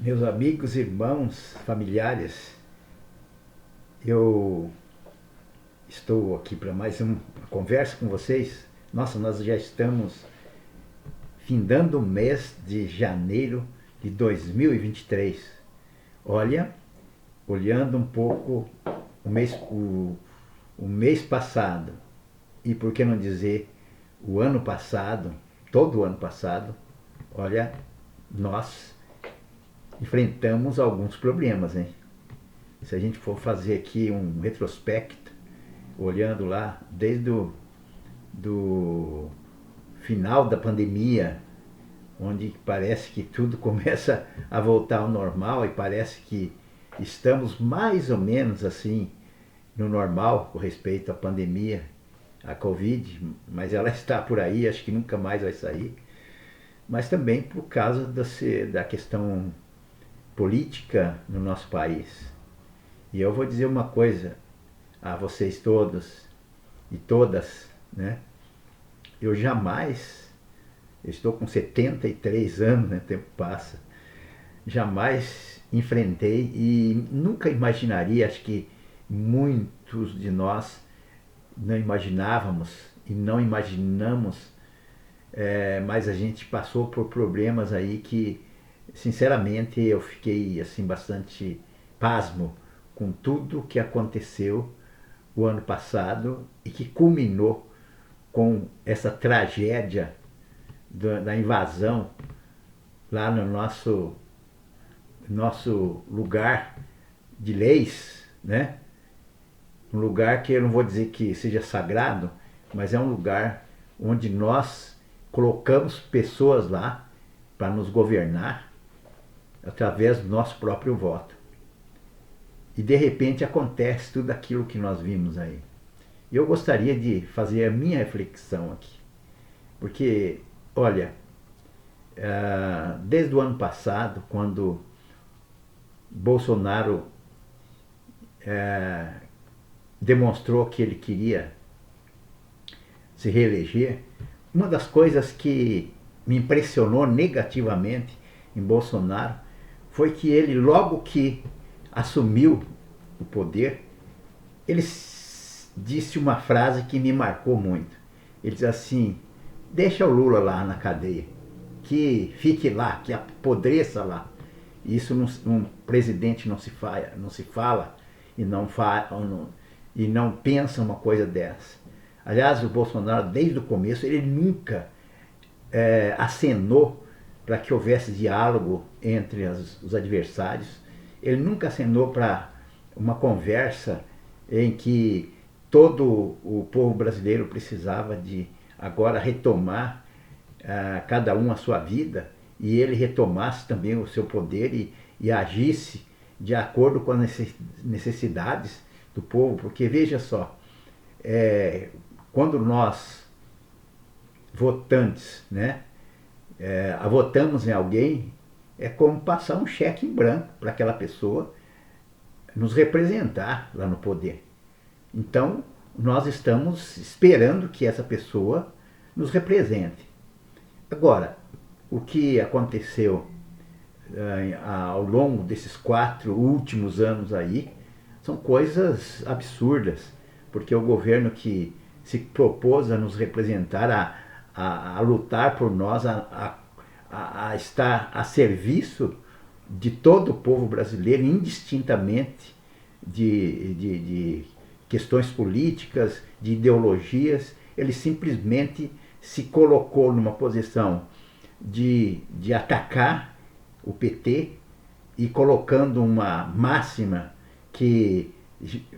Meus amigos, irmãos, familiares, eu estou aqui para mais uma conversa com vocês. Nossa, nós já estamos findando o mês de janeiro de 2023. Olha, olhando um pouco o mês passado, e por que não dizer o ano passado, todo o ano passado, olha, nós enfrentamos alguns problemas, hein? Se a gente for fazer aqui um retrospecto, olhando lá desde do final da pandemia, onde parece que tudo começa a voltar ao normal e parece que estamos mais ou menos assim no normal com respeito à pandemia, à Covid, mas ela está por aí, acho que nunca mais vai sair. Mas também por causa da questão política no nosso país. E eu vou dizer uma coisa a vocês todos e todas, né? Eu jamais, eu estou com 73 anos, né? O tempo passa, jamais enfrentei e nunca imaginaria, acho que muitos de nós não imaginávamos e não imaginamos, mas a gente passou por problemas aí que, sinceramente, eu fiquei assim bastante pasmo com tudo que aconteceu o ano passado e que culminou com essa tragédia da invasão lá no nosso lugar de leis, né? Um lugar que eu não vou dizer que seja sagrado, mas é um lugar onde nós colocamos pessoas lá para nos governar através do nosso próprio voto. E de repente acontece tudo aquilo que nós vimos aí. E eu gostaria de fazer a minha reflexão aqui. Porque, olha, desde o ano passado, quando Bolsonaro demonstrou que ele queria se reeleger, uma das coisas que me impressionou negativamente em Bolsonaro foi que ele, logo que assumiu o poder, ele disse uma frase que me marcou muito. Ele diz assim: deixa o Lula lá na cadeia, que fique lá, que apodreça lá. Isso um presidente não se fala e não pensa uma coisa dessa. Aliás, o Bolsonaro, desde o começo, ele nunca acenou para que houvesse diálogo entre os adversários. Ele nunca acenou para uma conversa em que todo o povo brasileiro precisava de agora retomar cada um a sua vida e ele retomasse também o seu poder e agisse de acordo com as necessidades do povo. Porque veja só, quando nós votantes, né, votamos em alguém, é como passar um cheque em branco para aquela pessoa nos representar lá no poder. Então, nós estamos esperando que essa pessoa nos represente. Agora, o que aconteceu ao longo desses 4 últimos anos aí são coisas absurdas, porque o governo que se propôs a nos representar, a lutar por nós, a estar a serviço de todo o povo brasileiro, indistintamente de questões políticas, de ideologias, ele simplesmente se colocou numa posição de atacar o PT e colocando uma máxima que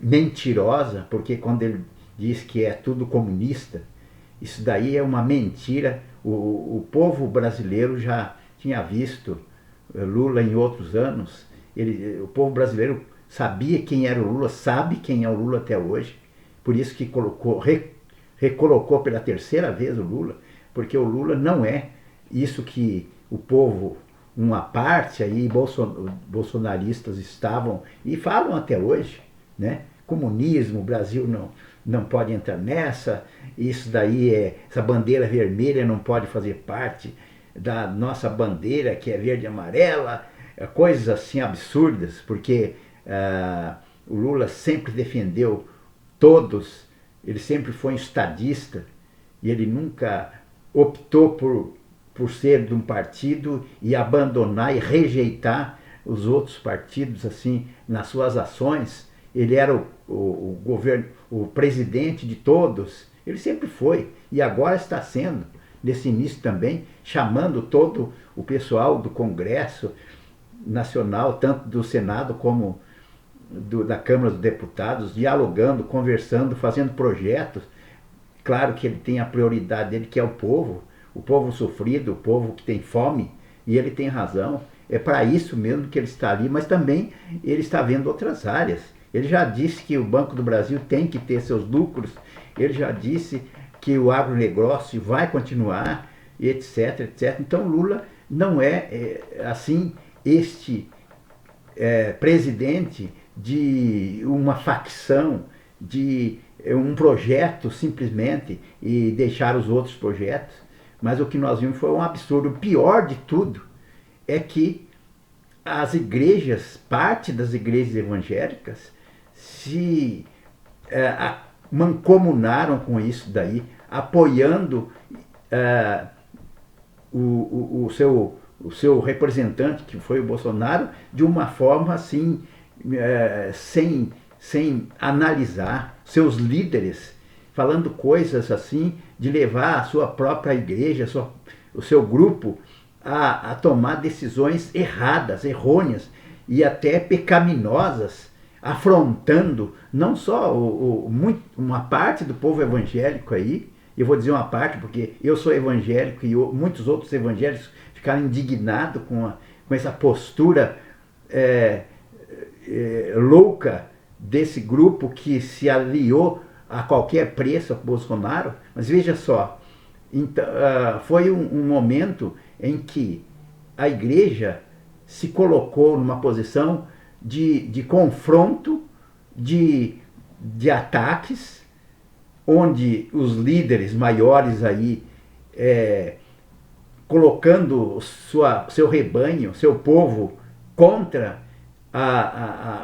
mentirosa, porque quando ele diz que é tudo comunista, isso daí é uma mentira. O povo brasileiro já tinha visto Lula em outros anos. O povo brasileiro sabia quem era o Lula, sabe quem é o Lula até hoje. Por isso que recolocou pela terceira vez o Lula, porque o Lula não é isso que o povo, uma parte aí, bolsonaristas estavam e falam até hoje, né? Comunismo, o Brasil não pode entrar nessa, isso daí essa bandeira vermelha não pode fazer parte da nossa bandeira, que é verde e amarela, coisas assim absurdas, porque o Lula sempre defendeu todos, ele sempre foi um estadista e ele nunca optou por ser de um partido e abandonar e rejeitar os outros partidos assim nas suas ações. Ele era o governo, o presidente de todos, ele sempre foi e agora está sendo, nesse início também, chamando todo o pessoal do Congresso Nacional, tanto do Senado como da Câmara dos Deputados, dialogando, conversando, fazendo projetos. Claro que ele tem a prioridade dele, que é o povo sofrido, o povo que tem fome, e ele tem razão. É para isso mesmo que ele está ali, mas também ele está vendo outras áreas. Ele já disse que o Banco do Brasil tem que ter seus lucros, ele já disse que o agronegócio vai continuar, etc, etc. Então Lula não é assim, este presidente de uma facção, de um projeto simplesmente e deixar os outros projetos. Mas o que nós vimos foi um absurdo. O pior de tudo é que as igrejas, parte das igrejas evangélicas, se mancomunaram com isso daí, apoiando o seu representante, que foi o Bolsonaro, de uma forma assim, sem analisar seus líderes, falando coisas assim, de levar a sua própria igreja, o seu grupo, a tomar decisões erradas, errôneas e até pecaminosas, afrontando não só uma parte do povo evangélico aí. Eu vou dizer uma parte porque eu sou evangélico e muitos outros evangélicos ficaram indignados com essa postura louca desse grupo que se aliou a qualquer preço a Bolsonaro. Mas veja só, então, foi um momento em que a igreja se colocou numa posição de confronto, de ataques, onde os líderes maiores aí colocando seu rebanho, seu povo contra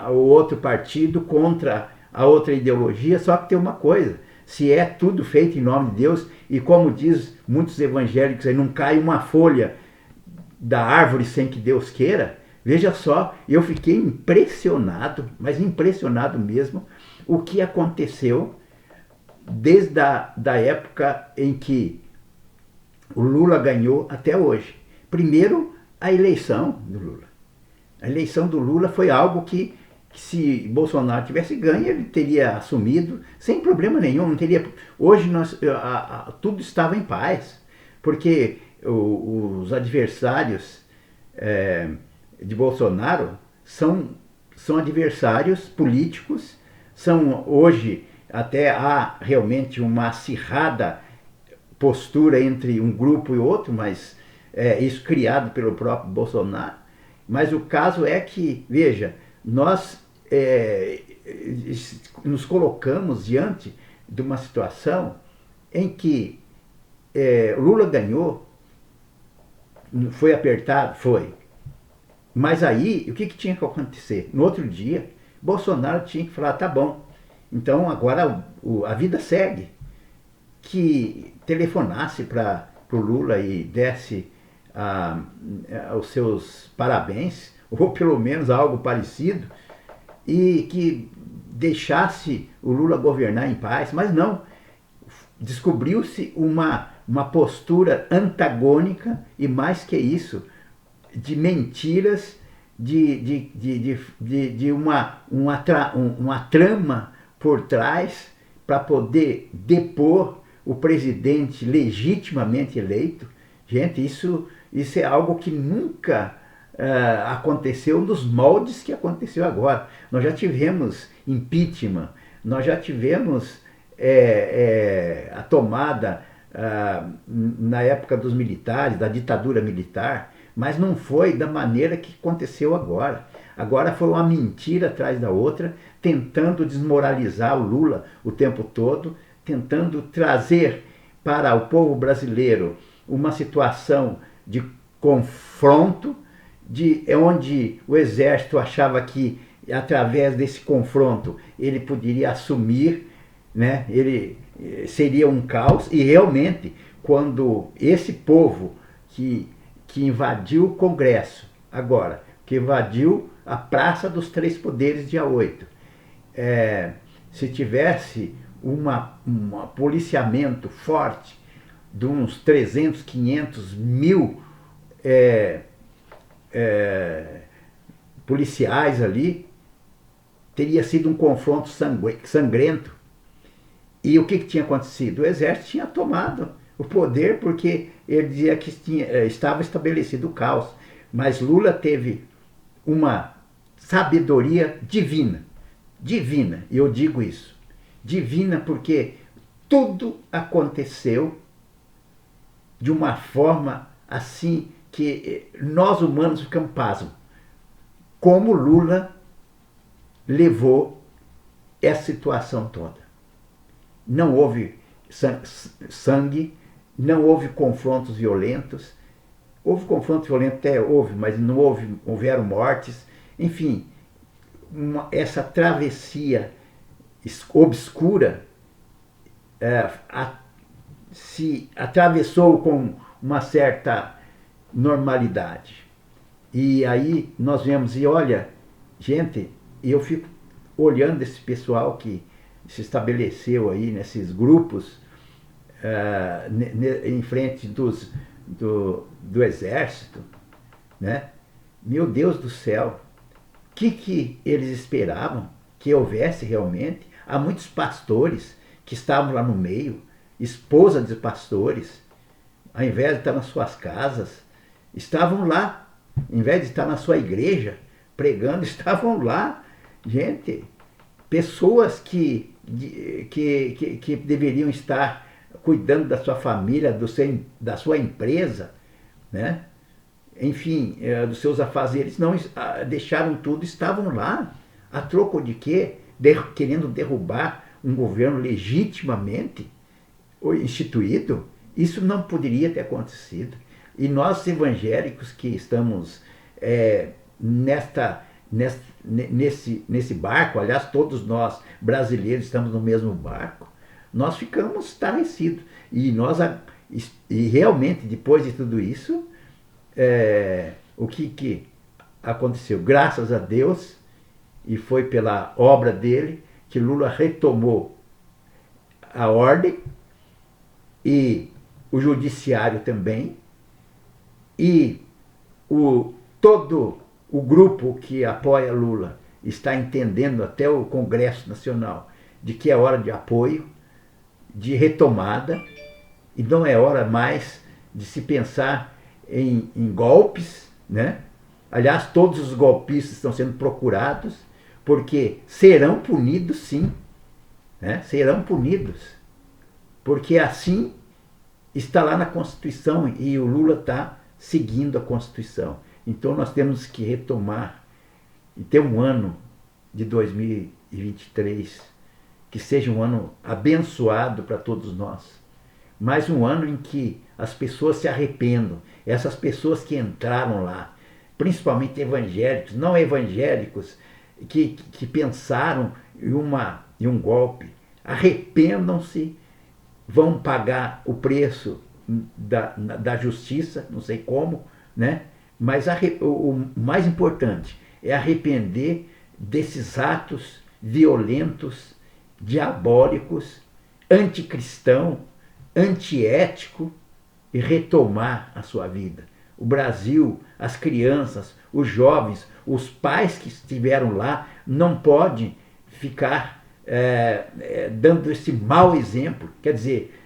o outro partido, contra a outra ideologia. Só que tem uma coisa: se é tudo feito em nome de Deus, e como diz muitos evangélicos, aí não cai uma folha da árvore sem que Deus queira. Veja só, eu fiquei impressionado, mas impressionado mesmo, o que aconteceu desde da época em que o Lula ganhou até hoje. Primeiro, a eleição do Lula. A eleição do Lula foi algo que se Bolsonaro tivesse ganho, ele teria assumido sem problema nenhum. Não teria, hoje tudo estava em paz, porque os adversários de Bolsonaro são adversários políticos, hoje até há realmente uma acirrada postura entre um grupo e outro, mas isso criado pelo próprio Bolsonaro. Mas o caso é que, veja, nós nos colocamos diante de uma situação em que Lula ganhou, foi apertado, foi. Mas aí, o que tinha que acontecer? No outro dia, Bolsonaro tinha que falar: tá bom, então agora a vida segue. Que telefonasse para o Lula e desse os seus parabéns, ou pelo menos algo parecido, e que deixasse o Lula governar em paz. Mas não, descobriu-se uma postura antagônica e, mais que isso, de mentiras, de uma trama por trás para poder depor o presidente legitimamente eleito. Gente, isso é algo que nunca aconteceu nos moldes que aconteceu agora. Nós já tivemos impeachment, nós já tivemos a tomada na época dos militares, da ditadura militar, mas não foi da maneira que aconteceu agora. Agora foi uma mentira atrás da outra, tentando desmoralizar o Lula o tempo todo, tentando trazer para o povo brasileiro uma situação de confronto, onde o exército achava que, através desse confronto, ele poderia assumir, né? Ele seria um caos, e realmente, quando esse povo que invadiu o Congresso, agora, que invadiu a Praça dos Três Poderes, dia 8, se tivesse um policiamento forte de uns 300, 500 mil policiais ali, teria sido um confronto sangrento. E o que tinha acontecido? O exército tinha tomado o poder porque ele dizia que estava estabelecido o caos. Mas Lula teve uma sabedoria divina. Divina, e eu digo isso. Divina porque tudo aconteceu de uma forma assim que nós humanos ficamos pasmos. Como Lula levou essa situação toda. Não houve sangue, não houve confrontos violentos. Houve confronto violento, até houve, mas não houveram mortes. Enfim, essa travessia obscura se atravessou com uma certa normalidade. E aí nós vemos, e olha, gente, eu fico olhando esse pessoal que se estabeleceu aí nesses grupos em frente do exército, né? Meu Deus do céu, o que eles esperavam que houvesse realmente? Há muitos pastores que estavam lá no meio, esposa de pastores, ao invés de estar nas suas casas, estavam lá, ao invés de estar na sua igreja pregando, estavam lá, gente, pessoas que deveriam estar cuidando da sua família, da sua empresa, né? Enfim, dos seus afazeres, não deixaram tudo, estavam lá. A troco de quê? Querendo derrubar um governo legitimamente instituído? Isso não poderia ter acontecido. E nós evangélicos que estamos nesse barco, aliás, todos nós brasileiros estamos no mesmo barco, nós ficamos estarrecidos. E realmente, depois de tudo isso, o que aconteceu? Graças a Deus, e foi pela obra dele, que Lula retomou a ordem, e o judiciário também, e todo o grupo que apoia Lula está entendendo, até o Congresso Nacional, de que é hora de apoio, de retomada, e não é hora mais de se pensar em golpes, né? Aliás, todos os golpistas estão sendo procurados, porque serão punidos, sim, né? Serão punidos, porque assim está lá na Constituição, e o Lula está seguindo a Constituição. Então nós temos que retomar e ter um ano de 2023 que seja um ano abençoado para todos nós, mais um ano em que as pessoas se arrependam, essas pessoas que entraram lá, principalmente evangélicos, não evangélicos, que pensaram em um golpe, arrependam-se, vão pagar o preço da justiça, não sei como, né? Mas o mais importante é arrepender desses atos violentos, diabólicos, anticristão, antiético, e retomar a sua vida. O Brasil, as crianças, os jovens, os pais que estiveram lá não podem ficar dando esse mau exemplo, quer dizer,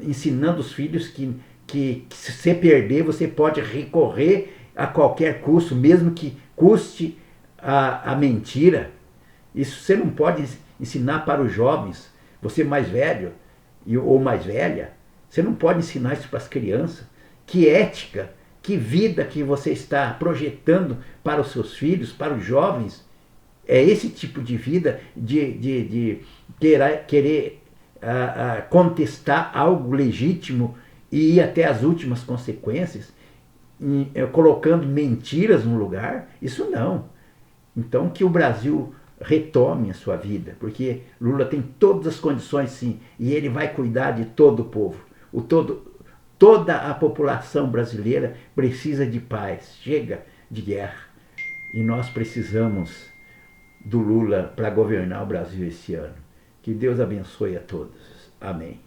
ensinando os filhos que se você perder, você pode recorrer a qualquer custo, mesmo que custe a mentira. Isso você não pode ensinar para os jovens, você mais velho ou mais velha, você não pode ensinar isso para as crianças. Que ética, que vida que você está projetando para os seus filhos, para os jovens? É esse tipo de vida de querer contestar algo legítimo e ir até as últimas consequências? colocando mentiras no lugar, isso não. Então que o Brasil retome a sua vida, porque Lula tem todas as condições sim, e ele vai cuidar de todo o povo. Toda a população brasileira precisa de paz, chega de guerra. E nós precisamos do Lula para governar o Brasil esse ano. Que Deus abençoe a todos. Amém.